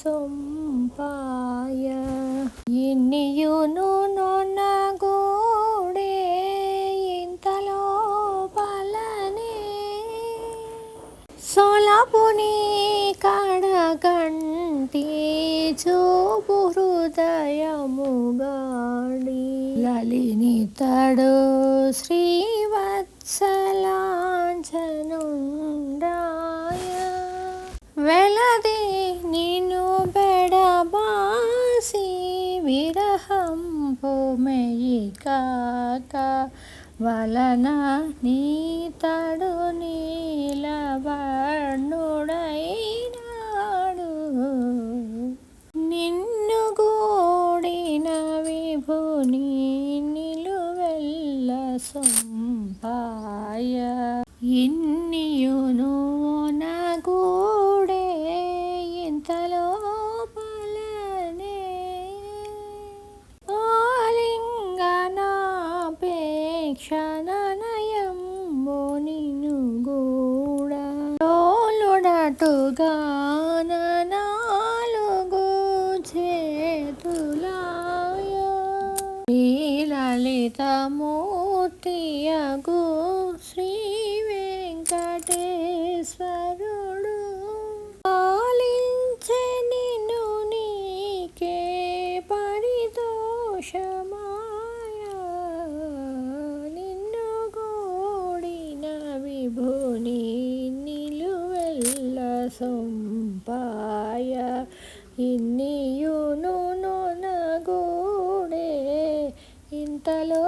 సొంపాయ ఇన్నియును నొనగూడే ఇంతలో పలనే సొలపుని కడగంటి చూపు హృదయముగాడి లలినితడు శ్రీవత్సలాంఛనుండాయ వెలది నిన్ను బెడబాసి విరహంపు మెయి కాక వలన నీతడు నీలవర్ణుడైనాడు నిన్ను గూడిన విభుని నిలువెల్ల సొంపాయ ఇన్నియును నగూడే ఇంతలో పలనే ఆలింగనాపేక్షణనయంబు నిన్ను గూడ తోలుడటుగాన నాలుగు చేతులాయ శ్రీలలితమూర్తియగు శ్రీ వెంకటేశ్వరుడు పాలించె నిన్ను నీకే పరితోషమాయ నిన్ను గూడిన విభుని నిలువెల్ల సొంపాయ ఇన్నియును నొనగూడే ఇంతలో